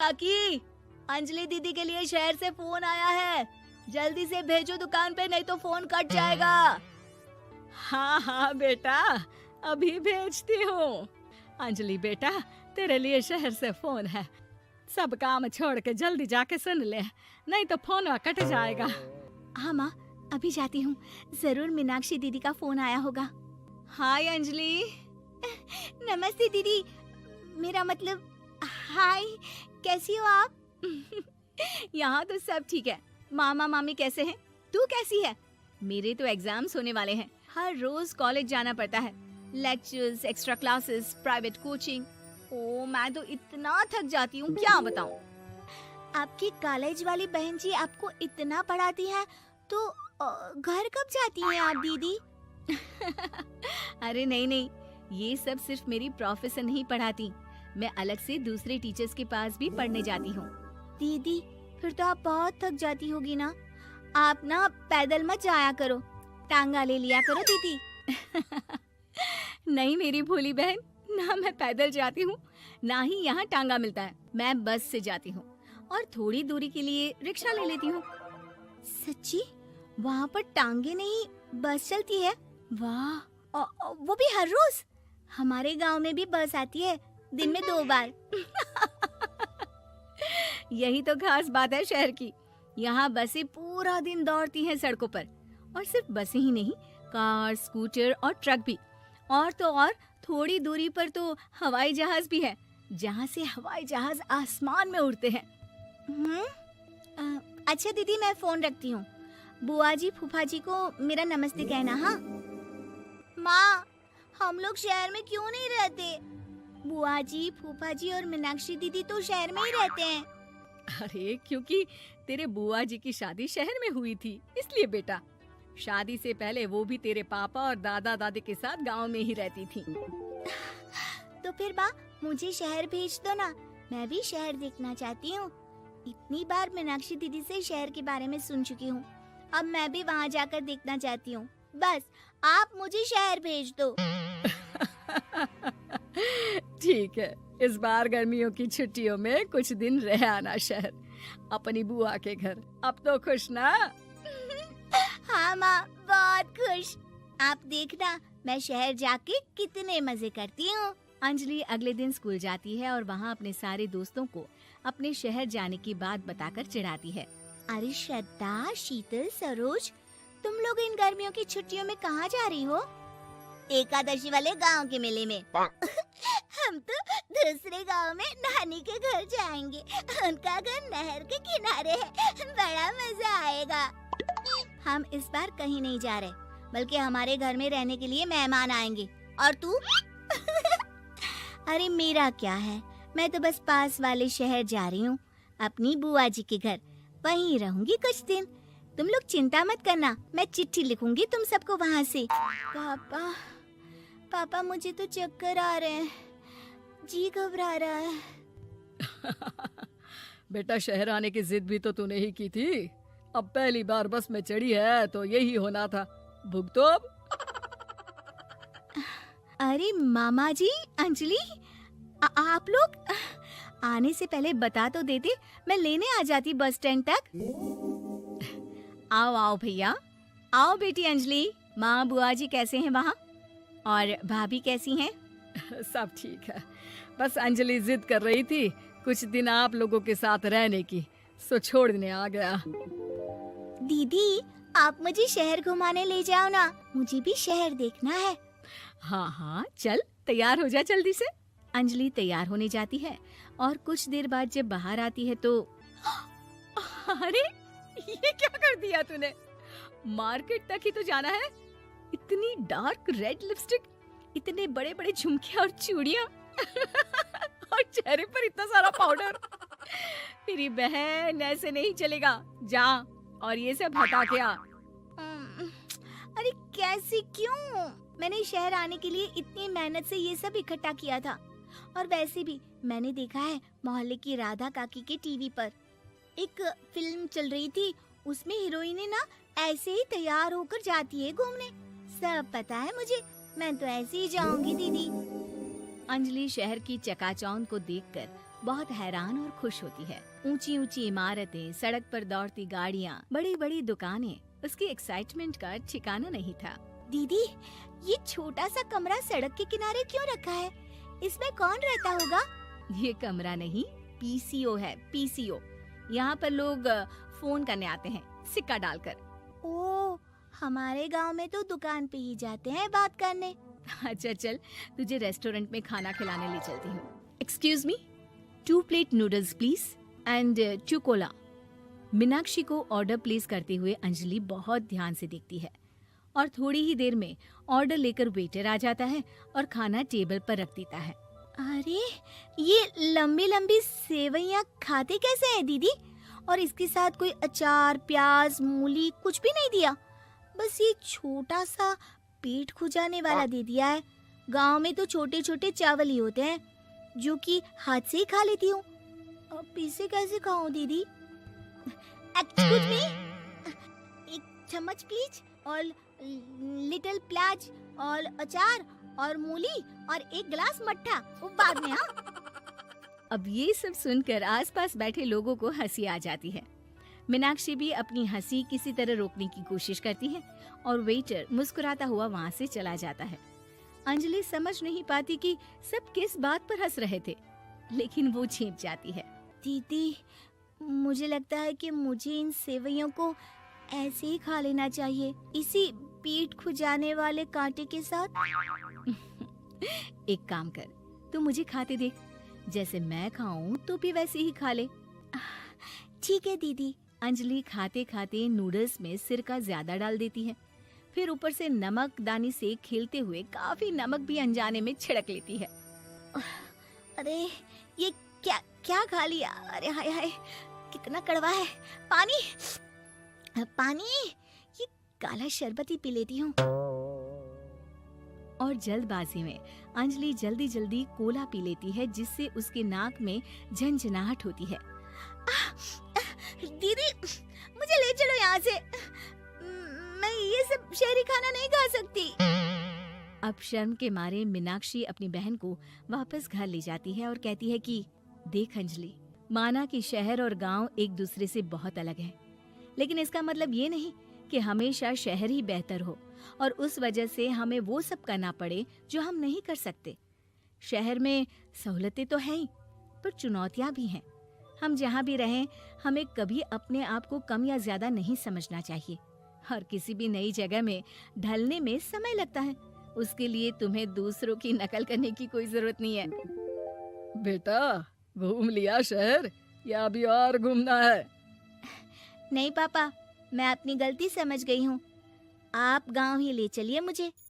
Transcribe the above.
काकी, अंजलि दीदी के लिए शहर से फोन आया है। जल्दी से भेजो दुकान पे, नहीं तो फोन कट जाएगा। हाँ हाँ बेटा, अभी भेजती हूँ। अंजलि बेटा, तेरे लिए शहर से फोन है। सब काम छोड़ के जल्दी जाके सुन ले, नहीं तो फोन कट जाएगा। हाँ माँ, अभी जाती हूँ। जरूर मीनाक्षी दीदी का फोन आया होगा। हाय अंजलि। नमस्ते दीदी, मेरा मतलब हाय, कैसी हो आप? यहाँ तो सब ठीक है। मामा मामी कैसे हैं? तू कैसी है? मेरे तो एग्जाम्स होने वाले हैं। हर रोज कॉलेज जाना पड़ता है। Lectures, extra classes, private coaching. ओ, मैं तो इतना थक जाती हूँ, क्या बताऊँ। आपकी कॉलेज वाली बहन जी आपको इतना पढ़ाती हैं, तो घर कब जाती हैं आप दीदी? अरे नहीं नहीं, ये सब सिर्फ मेरी प्रोफेसर नहीं पढ़ाती। मैं अलग से दूसरे टीचर्स के पास भी पढ़ने जाती हूँ। दीदी, फिर तो आप बहुत थक जाती होगी ना। आप ना पैदल मत जाया करो, टांगा ले लिया करो दीदी। नहीं मेरी भोली बहन, ना मैं पैदल जाती हूँ, ना ही यहाँ टांगा मिलता है। मैं बस से जाती हूँ और थोड़ी दूरी के लिए रिक्शा ले लेती हूँ। सच्ची? वहाँ पर टांगे नहीं, बस चलती है? वाह, वो भी हर रोज? हमारे गांव में भी बस आती है, दिन में 2 बार। यही तो खास बात है शहर की। यहाँ बसें पूरा दिन दौड़ती हैं सड़कों पर। और सिर्फ बसें ही नहीं, कार, स्कूटर और ट्रक भी। और तो और थोड़ी दूरी पर तो हवाई जहाज भी है, जहाँ से हवाई जहाज आसमान में उड़ते हैं। अच्छा दीदी, मैं फोन रखती हूँ। बुआ जी, फूफा जी को मेरा नमस्ते कहना। हाँ माँ, हम लोग शहर में क्यों नहीं रहते? बुआ जी, फूफा जी और मीनाक्षी दीदी तो शहर में ही रहते हैं। अरे क्योंकि तेरे बुआ जी की शादी शहर में हुई थी, इसलिए बेटा। शादी से पहले वो भी तेरे पापा और दादा दादी के साथ गांव में ही रहती थी। तो फिर माँ, मुझे शहर भेज दो ना, मैं भी शहर देखना चाहती हूँ। इतनी बार मीनाक्षी दीदी से शहर के बारे में सुन चुकी हूँ, अब मैं भी वहाँ जाकर देखना चाहती हूँ। बस आप मुझे शहर भेज दो। ठीक है, इस बार गर्मियों की छुट्टियों में कुछ दिन रह आना शहर, अपनी बुआ के घर। अब तो खुश ना? हाँ माँ, बहुत खुश। आप देखना, मैं शहर जाके कितने मजे करती हूँ। अंजलि अगले दिन स्कूल जाती है और वहाँ अपने सारे दोस्तों को अपने शहर जाने की बात बताकर चिढ़ाती है। अरे श्रद्धा, शीतल, सरोज, तुम लोग इन गर्मियों की छुट्टियों में कहाँ जा रही हो? एकादशी वाले गांव के मेले में। हम तो दूसरे गांव में नानी के घर जाएंगे। उनका घर नहर के किनारे है, बड़ा मजा आएगा। हम इस बार कहीं नहीं जा रहे, बल्कि हमारे घर में रहने के लिए मेहमान आएंगे। और तू? अरे मेरा क्या है, मैं तो बस पास वाले शहर जा रही हूँ, अपनी बुआ जी के घर। वहीं रहूंगी कुछ दिन। तुम लोग चिंता मत करना, मैं चिट्ठी लिखूंगी तुम सबको वहाँ से। पापा, मुझे तो चक्कर आ रहे हैं, जी घबरा रहा है। बेटा, शहर आने की जिद भी तो तूने ही की थी। अब पहली बार बस में चढ़ी है तो यही होना था, भुगतो अब। अरे मामा जी, अंजलि, आप लोग आने से पहले बता तो देते, मैं लेने आ जाती बस स्टैंड तक। आओ आओ भैया, आओ बेटी अंजलि। माँ बुआ जी कैसे हैं वहाँ? और भाभी कैसी हैं? सब ठीक है, बस अंजलि जिद कर रही थी कुछ दिन आप लोगों के साथ रहने की, सो छोड़ने आ गया। दीदी, आप मुझे शहर घुमाने ले जाओ ना, मुझे भी शहर देखना है। हाँ हाँ, चल तैयार हो जा जल्दी से। अंजलि तैयार होने जाती है और कुछ देर बाद जब बाहर आती है तो अरे ये क्या कर दिया तूने? मार्केट तक ही तो जाना है। इतनी डार्क रेड लिपस्टिक, इतने बड़े बड़े झुमके और चूड़ियां और चेहरे पर इतना सारा पाउडर। मेरी बहन, ऐसे नहीं चलेगा, जा और ये सब हटा के आ। अरे कैसे, क्यों? मैंने शहर आने के लिए इतनी मेहनत से ये सब इकट्ठा किया था। और वैसे भी मैंने देखा है मोहल्ले की राधा काकी के टीवी पर एक फिल्म चल रही थी, उसमें हीरोइने ना ऐसे ही तैयार होकर जाती है घूमने। सब पता है मुझे, मैं तो ऐसे ही जाऊंगी दीदी। अंजलि शहर की चकाचौंध को देखकर बहुत हैरान और खुश होती है। ऊंची ऊंची इमारतें, सड़क पर दौड़ती गाड़ियाँ, बड़ी बड़ी दुकानें, उसकी एक्साइटमेंट का ठिकाना नहीं था। दीदी, ये छोटा सा कमरा सड़क के किनारे क्यों रखा है? इसमें कौन रहता होगा? ये कमरा नहीं, पीसीओ है, पीसीओ। यहाँ पर लोग फोन करने आते हैं, सिक्का डालकर। ओ, हमारे गांव में तो दुकान पे ही जाते हैं बात करने। अच्छा चल, तुझे रेस्टोरेंट में खाना खिलाने ले चलती हूँ। Excuse me, 2 plate noodles please and 2 Cola. Meenakshi को ऑर्डर प्लेस करते हुए अंजलि बहुत ध्यान से देखती है और थोड़ी ही देर में ऑर्डर लेकर वेटर आ जाता है और खाना टेबल पर रख देता है। अरे, ये लंबी लंबी सेवइयाँ खाते कैसे हैं दीदी? और इसके साथ कोई अचार, प्याज, मूली कुछ भी नहीं दिया, बस ये छोटा सा पेट खुजाने वाला दे दिया है। गांव में तो छोटे छोटे चावल ही होते हैं जो कि हाथ से ही खा लेती हूँ। अब इसे कैसे खाऊं दीदी? एक्सक्यूज मी, एक चम्मच प्लीज, और लिटिल प्याज और अचार और मूली और एक गिलास मट्ठा, वो बाद में। हाँ। अब ये सब सुनकर आसपास बैठे लोगों को हंसी आ जाती है। मीनाक्षी भी अपनी हंसी किसी तरह रोकने की कोशिश करती है और वेटर मुस्कुराता हुआ वहाँ से चला जाता है। अंजलि समझ नहीं पाती कि सब किस बात पर हंस रहे थे, लेकिन वो छिप जाती है। दीदी, मुझे लगता है कि मुझे इन सेवइयों को ऐसे ही खा लेना चाहिए, इसी पेट खुजाने वाले कांटे के साथ। एक काम कर, तू मुझे खाते देख, जैसे मैं खाऊं तो भी वैसे ही खा ले। ठीक है दीदी। अंजलि खाते खाते नूडल्स में सिरका ज्यादा डाल देती है, फिर ऊपर से नमक दानी से खेलते हुए काफी नमक भी अनजाने में छिड़क लेती है। अरे, ये क्या क्या खा लिया? अरे हाय हाय, कितना कड़वा है। पानी पानी, ये काला शरबत ही पी लेती हूँ। और जल्दबाजी में अंजलि जल्दी जल्दी कोला पी लेती है, जिससे उसके नाक में झंझनाहट होती है। दीदी, मुझे ले चलो यहाँ से, मैं ये सब शहरी खाना नहीं खा सकती। अब शर्म के मारे मीनाक्षी अपनी बहन को वापस घर ले जाती है और कहती है कि देख अंजलि, माना कि शहर और गांव एक दूसरे से बहुत अलग है, लेकिन इसका मतलब ये नहीं कि हमेशा शहर ही बेहतर हो और उस वजह से हमें वो सब करना पड़े जो हम नहीं कर सकते। शहर में सहूलतें तो हैं ही, पर चुनौतियां भी हैं। हम जहाँ भी रहें, हमें कभी अपने आप को कम या ज्यादा नहीं समझना चाहिए। और किसी भी नई जगह में ढलने में समय लगता है, उसके लिए तुम्हें दूसरों की नकल करने की कोई जरूरत नहीं है। बेटा, घूम लिया शहर या अभी और घूमना है? नहीं पापा, मैं अपनी गलती समझ गई हूँ। आप गांव ही ले चलिए मुझे।